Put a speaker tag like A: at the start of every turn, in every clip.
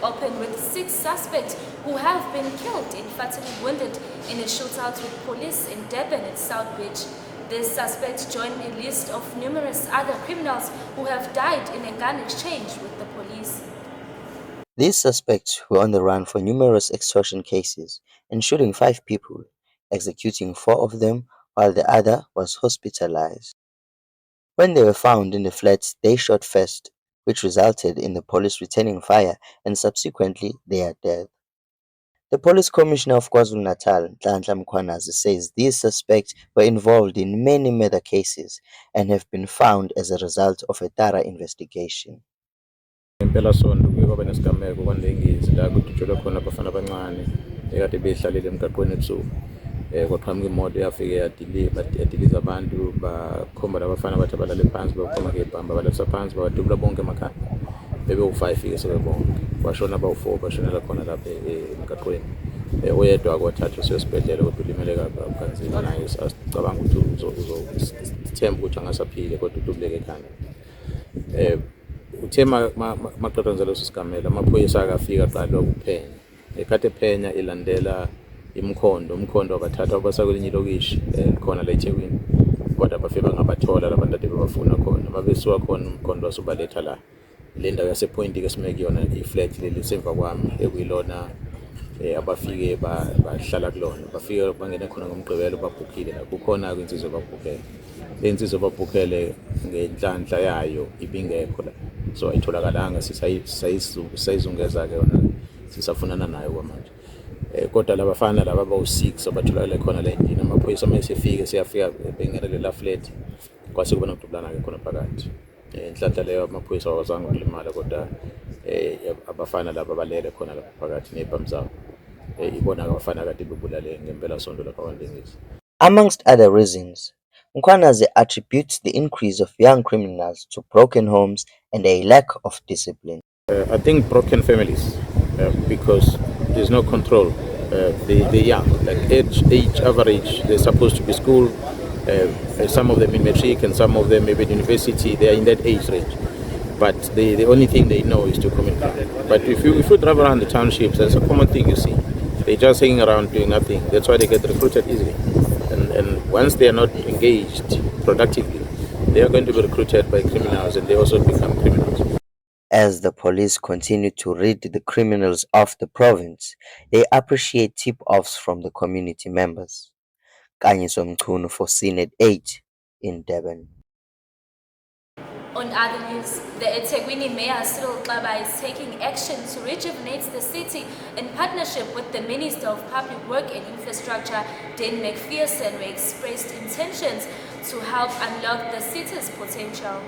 A: opened with 6 suspects who have been killed and fatally wounded in a shootout with police in Durban at South Beach. These suspects join a list of numerous other criminals who have died in a gun exchange with the police.
B: These suspects were on the run for numerous extortion cases and shooting 5 people, executing 4 of them while the other was hospitalized. When they were found in the flats, they shot first, which resulted in the police returning fire and subsequently their death. The police commissioner of KwaZulu-Natal, Nhlanhla Mkhwanazi, says these suspects were involved in many murder cases and have been found as a result of a thorough investigation.
C: Impela sonto kuye kwaba nesigameko kwaNdengezi la kudutshulwe khona abafana abancane ekade behlalele emgaqweni ebusuku. Kwaqhamuka imoto yafike yadiliza abantu bakhomba labafana bathi abalale phansi baphuma ngebhamba baletha phansi badubula bonke emakhaya. Bebe-5 sebebonke. Kwashona abawu-4 bashonela khona lapha emgaqweni. Oyedwa akwathathwa siyosibhedlela kodwa ulimele kanzima naye asicabanga ukuthi uzithemba ukuthi angasaphile kodwa udubuleke ekhanda. Uthe maqatanza leso sigamela amaphoyisa akafika aqala ukuphenya. Ekade ephenya ilandela umkhondo abathatha abasa kwelinye ilokishi khona la eThekwini. Kodwa bafike bangabathola labantu ade bebafuna khona. Mabesuka khona umkhondo wasubaletha la. Le ndawo yasePoint ke simeke yona iflat leli semva kwami ekuyilona abafike bahlala kulona. Bafike bangene khona ngomgqibelo babhukhile la. Kukhona insizwa babhukhele. Le insizwa babhukhele ngenhlanhla yayo ibingekho la. So ayitholakalanga sisayizungeza ke yona sisafunana nayo kwamanje. Kodwa labafana laba bawu6 abatholakala khona la endini amaphoyisa mayesefike siyafika bengena la flat kwase kuba nokudubulana ke khona phakathi. Inhlanhla leyo amaphoyisa awazange ukulimala kodwa abafana laba balele khona lapha phakathi nebhamu zabo. Ibona abafana kade bebulale ngempela sonto lapha kwaNdengezi.
B: Amongst other reasons, Mkhwanazi attributes the increase of young criminals to broken homes and a lack of discipline.
C: I think broken families because there's no control. They're young, like age average. They're supposed to be school. Some of them in matric and some of them maybe in university. They are in that age range. But the only thing they know is to commit crime. But if you drive around the townships, that's a common thing you see. They're just hanging around doing nothing. That's why they get recruited easily. And once they are not engaged productively, they are going to be recruited by criminals and they also become criminals.
B: As the police continue to rid the criminals of the province, they appreciate tip-offs from the community members. Kanyiso Mchunu for Senate 8 in Durban.
A: On other news, the eThekwini Mayor Cyril Xaba is taking action to rejuvenate the city in partnership with the Minister of Public Work and Infrastructure, Dan McPherson, who expressed intentions to help unlock the city's potential.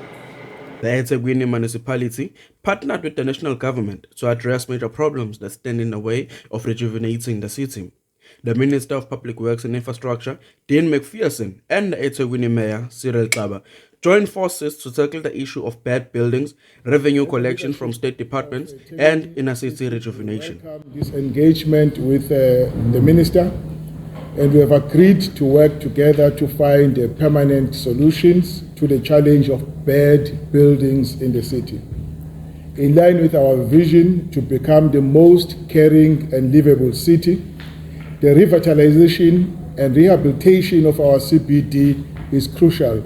D: The eThekwini municipality partnered with the national government to address major problems that stand in the way of rejuvenating the city. The Minister of Public Works and Infrastructure, Dan McPherson, and the eThekwini Mayor, Cyril Xaba, joined forces to tackle the issue of bad buildings, revenue collection from state departments, and inner city rejuvenation.
E: This engagement with the Minister, and we have agreed to work together to find permanent solutions to the challenge of bad buildings in the city. In line with our vision to become the most caring and livable city, the revitalization and rehabilitation of our CBD is crucial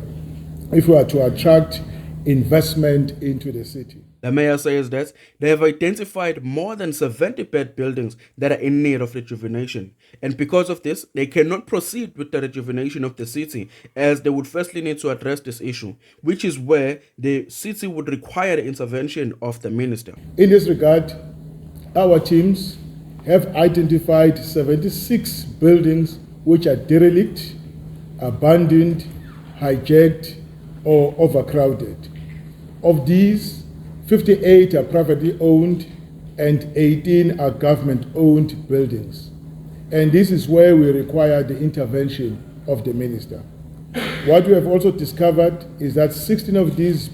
E: if we are to attract investment into the city.
D: The mayor says that they have identified more than 70 bad buildings that are in need of rejuvenation. And because of this, they cannot proceed with the rejuvenation of the city, as they would firstly need to address this issue, which is where the city would require the intervention of the minister.
E: In this regard, our teams have identified 76 buildings which are derelict, abandoned, hijacked, or overcrowded. Of these, 58 are privately owned and 18 are government-owned buildings. And this is where we require the intervention of the minister. What we have also discovered is that 16 of these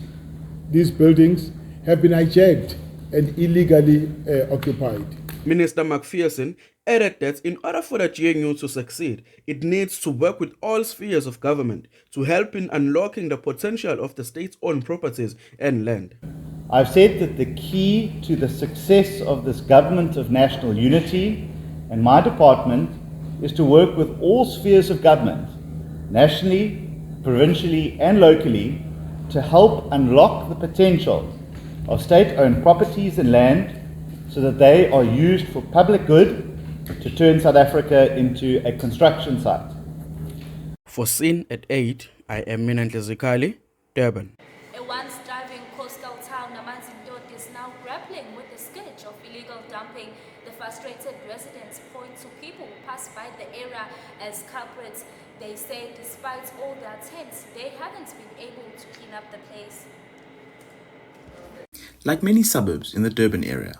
E: buildings have been hijacked and illegally occupied.
D: Minister McPherson added that in order for the GNU to succeed, it needs to work with all spheres of government to help in unlocking the potential of the state-owned properties and land.
F: I've said that the key to the success of this government of national unity and my department is to work with all spheres of government, nationally, provincially and locally, to help unlock the potential of state-owned properties and land so that they are used for public good to turn South Africa into a construction site.
D: For Scene at 8, I am Minantle Zikali, Durban.
A: A once thriving coastal town, DUT, is now grappling with the scourge of illegal dumping. The frustrated residents point to people who pass by the area as culprits. They say despite all their attempts, they haven't been able to clean up the place.
G: Like many suburbs in the Durban area,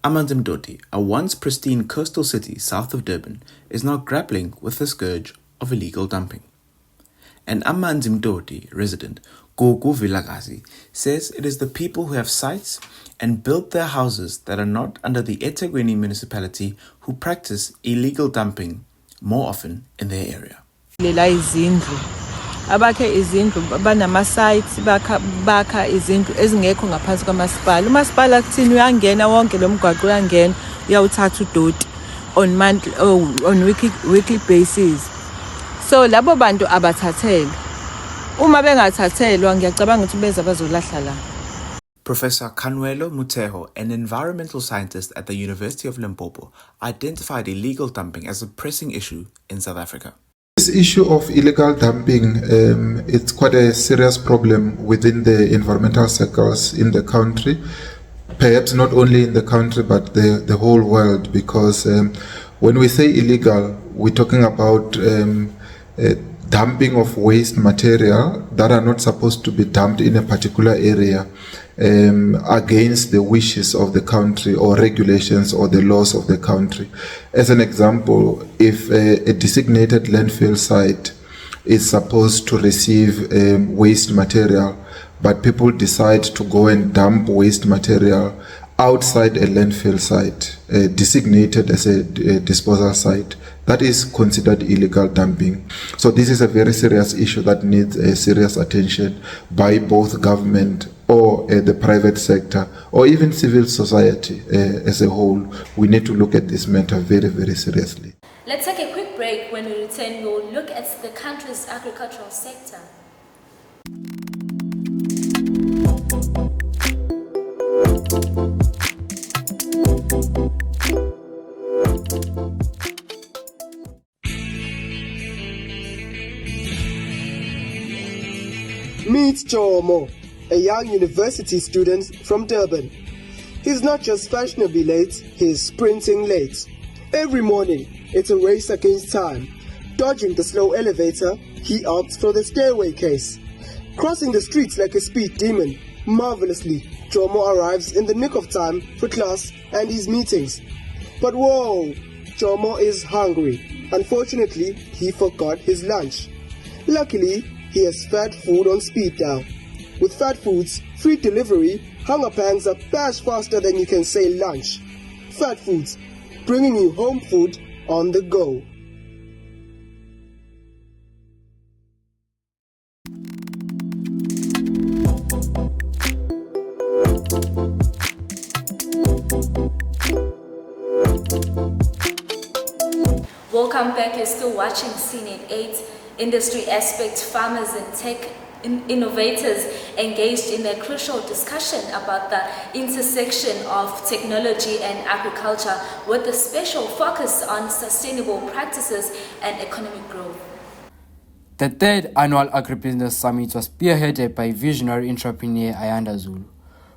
G: Amanzimtoti, a once pristine coastal city south of Durban, is now grappling with the scourge of illegal dumping. An Amanzimtoti resident, Gogo Vilagazi, says it is the people who have sites and built their houses that are not under the eThekwini municipality who practice illegal dumping more often in their area.
H: Abakhe izindlu banama-sites bakha izindlu ezingekho ngaphansi kwamasipala. Umasipala kuthini uyangena wonke lo mgwaqo uyangena uyawuthatha uDOT on weekly basis. So labo bantu abathathelwa. Uma bengathathelwa ngiyacabanga ukuthi beza bazolahla la.
G: Professor Kanwelo Muteho, an environmental scientist at the University of Limpopo, identified illegal dumping as a pressing issue in South Africa.
I: This issue of illegal dumping, it's quite a serious problem within the environmental circles in the country, perhaps not only in the country but the whole world, because when we say illegal, we're talking about dumping of waste material that are not supposed to be dumped in a particular area against the wishes of the country or regulations or the laws of the country. As an example, if a designated landfill site is supposed to receive waste material, but people decide to go and dump waste material outside a landfill site, designated as a disposal site, that is considered illegal dumping. So this is a very serious issue that needs a serious attention by both government or the private sector or even civil society as a whole. We need to look at this matter very, very seriously.
A: Let's take a quick break. When we return, we'll look at the country's agricultural sector.
J: Meet Jomo, a young university student from Durban. He's not just fashionably late, he's sprinting late. Every morning, it's a race against time. Dodging the slow elevator, he opts for the stairway case. Crossing the streets like a speed demon, marvelously, Jomo arrives in the nick of time for class and his meetings. But whoa, Jomo is hungry. Unfortunately, he forgot his lunch. Luckily, he has fat food on speed dial. With fat foods, free delivery, hunger pangs are bashed faster than you can say lunch. Fat foods, bringing you home food on the go.
A: Welcome back. You're still watching Scene at 8. Industry aspect, farmers and tech innovators engaged in a crucial discussion about the intersection of technology and agriculture with a special focus on sustainable practices and economic growth.
K: The third annual Agribusiness Summit was spearheaded by visionary entrepreneur Ayanda Zulu,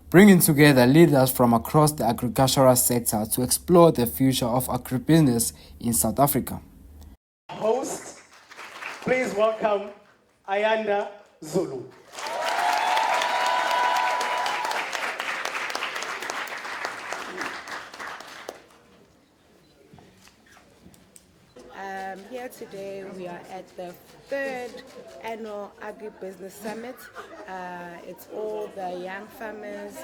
K: bringing together leaders from across the agricultural sector to explore the future of agribusiness in South Africa.
J: Host, please welcome Ayanda Zulu.
L: Here
H: here today. We are at the 3rd annual Agribusiness Summit. It's all the young farmers,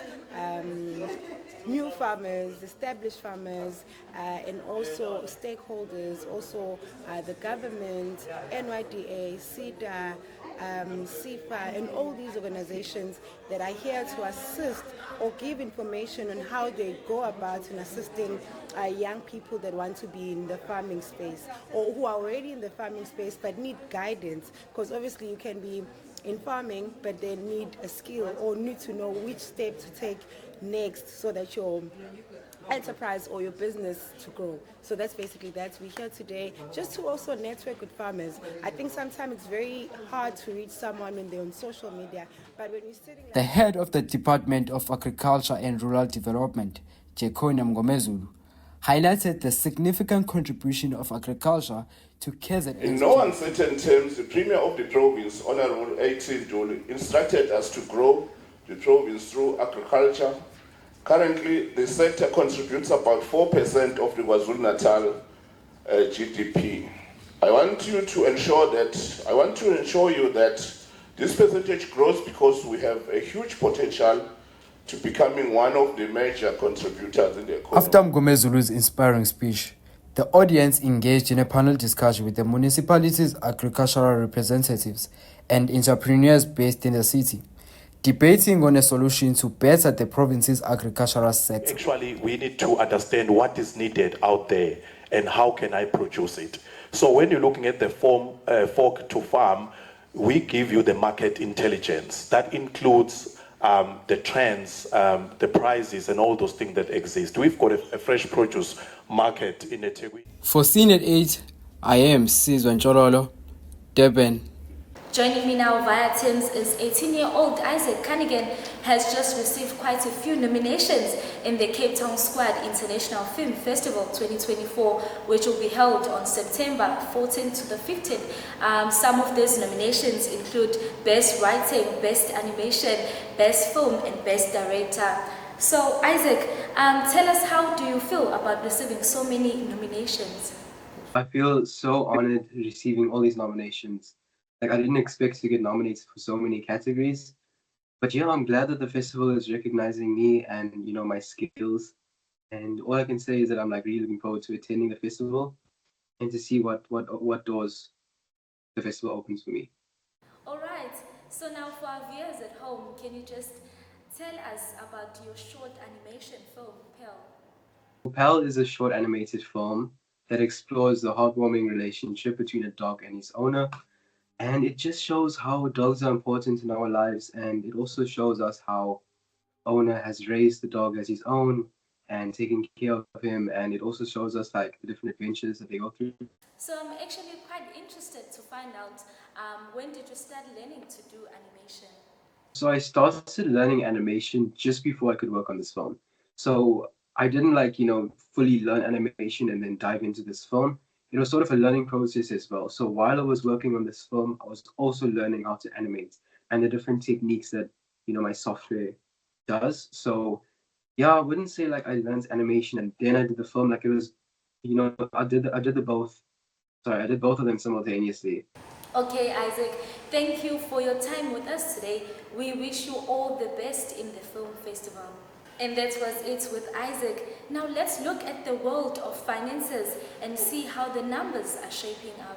H: new farmers, established farmers, and also stakeholders, also the government, NYDA, CEDA, CIFA, and all these organizations that are here to assist or give information on how they go about in assisting young people that want to be in the farming space or who are already in the farming space but need guidance, because obviously you can be in farming but they need a skill or need to know which step to take next so that your enterprise or your business to grow. So that's basically that. We're here today just to also network with farmers. I think sometimes it's very hard to reach someone when they're on social media, but when we're sitting...
K: The head of the Department of Agriculture and Rural Development, Jekona Mngomezulu, highlighted the significant contribution of agriculture to KZN.
L: In no uncertain terms, the Premier of the province, Honorable A.T. Dole, instructed us to grow the province through agriculture. Currently, the sector contributes about 4% of the KwaZulu-Natal GDP. I want to ensure you that this percentage grows because we have a huge potential to becoming one of the major contributors in the economy.
K: After Mngomezulu's inspiring speech, the audience engaged in a panel discussion with the municipality's agricultural representatives and entrepreneurs based in the city, debating on a solution to better the province's agricultural sector.
M: Actually, we need to understand what is needed out there and how can I produce it. So when you're looking at the fork to farm, we give you the market intelligence. That includes the trends, the prices, and all those things that exist. We've got a fresh produce market in eThekwini.
K: For Scene at 8, I am Sizwe Ntshorolo, Durban.
A: Joining me now via Teams is 18-year-old Isaac Cunningham, has just received quite a few nominations in the Cape Town Squad International Film Festival 2024, which will be held on September 14th to the 15th. Some of these nominations include Best Writing, Best Animation, Best Film, and Best Director. So Isaac, tell us, how do you feel about receiving so many nominations?
N: I feel so honored receiving all these nominations. Like, I didn't expect to get nominated for so many categories, but yeah, I'm glad that the festival is recognizing me and, you know, my skills. And all I can say is that I'm like really looking forward to attending the festival and to see what doors the festival opens for me.
A: All right. So now for our viewers at home, can you just tell us about your short animation film, Pell?
N: Pell is a short animated film that explores the heartwarming relationship between a dog and his owner. And it just shows how dogs are important in our lives, and it also shows us how owner has raised the dog as his own and taken care of him, and it also shows us like the different adventures that they go through.
A: So I'm actually quite interested to find out, when did you start learning to do animation?
N: So I started learning animation just before I could work on this film. So I didn't like, you know, fully learn animation and then dive into this film. It was sort of a learning process as well. So while I was working on this film, I was also learning how to animate and the different techniques that, you know, my software does. So yeah, I wouldn't say like I learned animation and then I did the film. Like, it was, you know, I did both of them simultaneously.
A: Okay, Isaac, thank you for your time with us today. We wish you all the best in the film festival. And that was it with Isaac. Now let's look at the world of finances and see how the numbers are shaping up.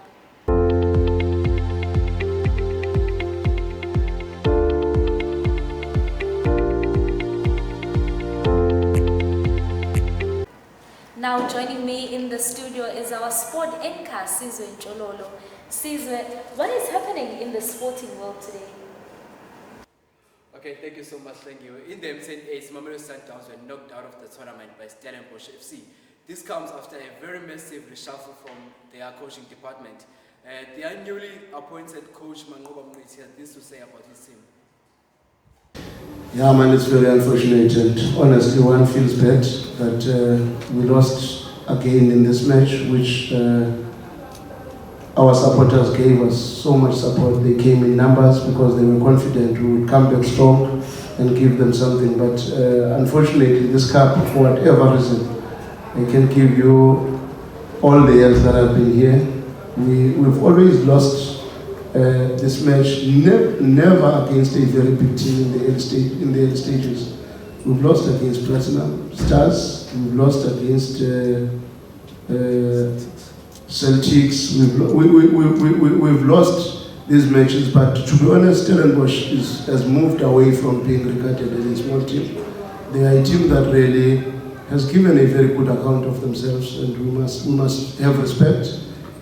A: Now joining me in the studio is our sport anchor, Sizwe Ntshorolo. Sizwe, what is happening in the sporting world today?
O: Okay, thank you so much, thank you. In the M10 Mamelodi Sundowns were knocked out of the tournament by Stellenbosch FC. This comes after a very massive reshuffle from their coaching department. Their newly appointed coach, Mangoba Mngwiti, had this to say about his team.
P: Yeah, man, it's very unfortunate, and honestly one feels bad that we lost again in this match, which our supporters gave us so much support. They came in numbers because they were confident we would come back strong and give them something. But unfortunately, this cup, for whatever reason, I can give you all the years that I've been here, We've always lost this match, never against a very big team in the early stages. We've lost against Platinum Stars, we've lost against Celtics, we've lost these matches, but to be honest, Stellenbosch has moved away from being regarded as a small team. They are a team that really has given a very good account of themselves, and we must have respect.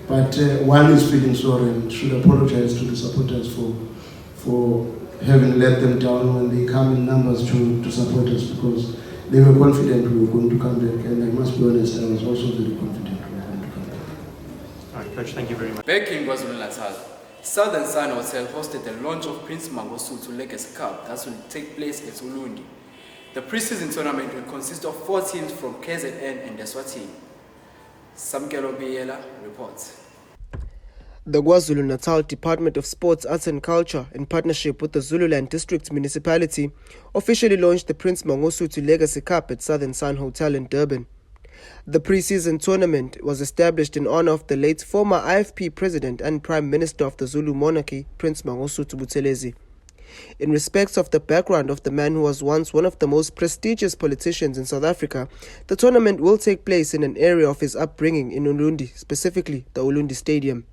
P: But one is feeling sorry and should apologize to the supporters for having let them down when they come in numbers to support us, because they were confident we were going to come back, and I must be honest, I was also very confident we were going to come back.
Q: All right, Coach, thank you very much.
O: Back in KwaZulu-Natal, Southern Sun Hotel hosted the launch of Prince Mangosuthu Legacy Cup that will take place at Ulundi. The pre-season tournament will consist of 4 teams from KZN and Eswatini. Samkelo Biela reports.
J: The KwaZulu-Natal Department of Sports, Arts and Culture, in partnership with the Zululand District Municipality, officially launched the Prince Mangosuthu Legacy Cup at Southern Sun Hotel in Durban. The pre-season tournament was established in honor of the late former IFP President and Prime Minister of the Zulu monarchy, Prince Mangosuthu Buthelezi. In respect of the background of the man who was once one of the most prestigious politicians in South Africa, the tournament will take place in an area of his upbringing in Ulundi, specifically the Ulundi Stadium.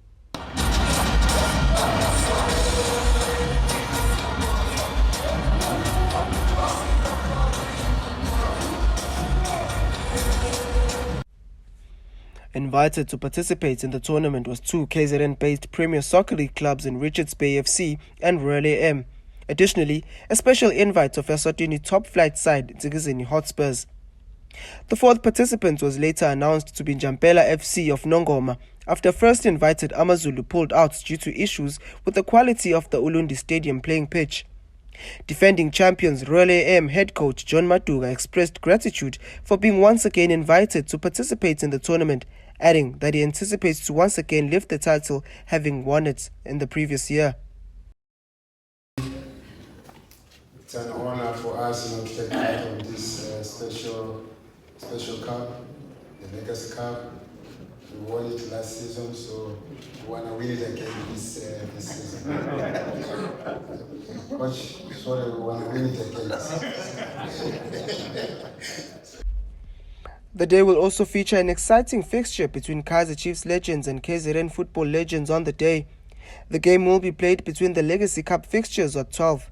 J: Invited to participate in the tournament was 2 KZN-based Premier Soccer League clubs in Richards Bay FC and Royal AM. Additionally, a special invite of Eswatini top-flight side Dzikizini Hotspurs. The 4th participant was later announced to be Njampela FC of Nongoma, after first invited Amazulu pulled out due to issues with the quality of the Ulundi Stadium playing pitch. Defending champions Royal AM head coach John Maduga expressed gratitude for being once again invited to participate in the tournament, adding that he anticipates to once again lift the title, having won it in the previous year.
R: It's an honor for us to take part of this special cup, the Legacy Cup. We won it last season, so we want to win it again this season. Coach, sorry, we want to win it again.
J: The day will also feature an exciting fixture between Kaizer Chiefs legends and KZN football legends on the day. The game will be played between the Legacy Cup fixtures at 12.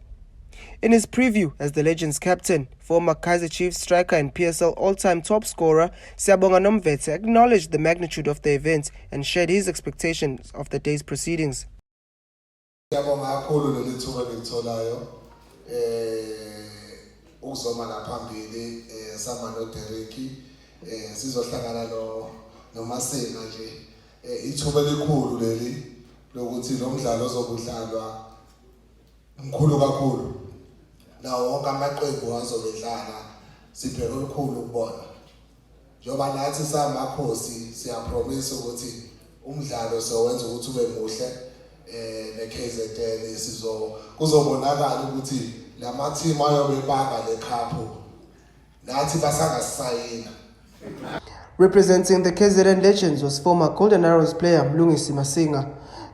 J: In his preview as the Legends captain, former Kaizer Chiefs striker and PSL all-time top scorer Siyabonga Nomvete acknowledged the magnitude of the event and shared his expectations of the day's proceedings.
S: Nawo wonke amaqembu azobedlala sibheke okukhulu ukubona. Njoba nathi samakhosi siyapromise ukuthi umdlalo sowenza ukuthi ube muhle neKZN kuzobonakala ukuthi lama team ayobebanga le cup nathi basangasayina.
J: Representing the KZN legends was former Golden Arrows player Mlungisi Masinga.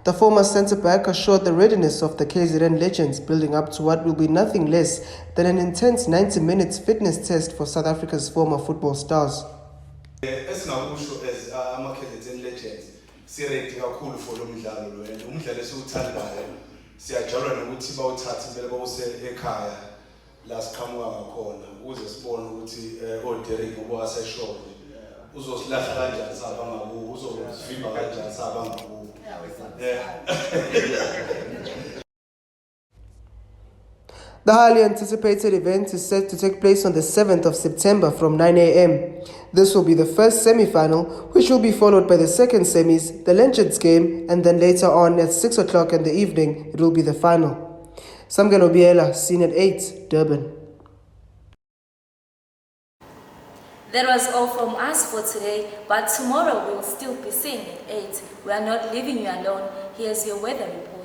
J: The former centre-back assured the readiness of the KZN legends, building up to what will be nothing less than an intense 90 minutes fitness test for South Africa's former football stars.
T: As KZN legends, siready kakhulu for lo mdlalo lo and umdlalo esiwuthandayo siyajabula nokuthi bawuthathe impela bawuse ekhaya la siqhamuka ngakhona ukuze sibone ukuthi oDerek ubowaseshona uzosilahla kanjani sabangakuwo uzosivimba kanjani sabangakuwo.
J: The highly anticipated event is set to take place on the 7th of September from 9 a.m. This will be the first semi-final, which will be followed by the second semis, the Legends game, and then later on at 6 o'clock in the evening, it will be the final. Samkelo Biela, seen at 8, Durban.
A: That was all from us for today, but tomorrow we'll still be seeing at 8. We are not leaving you alone. Here's your weather report.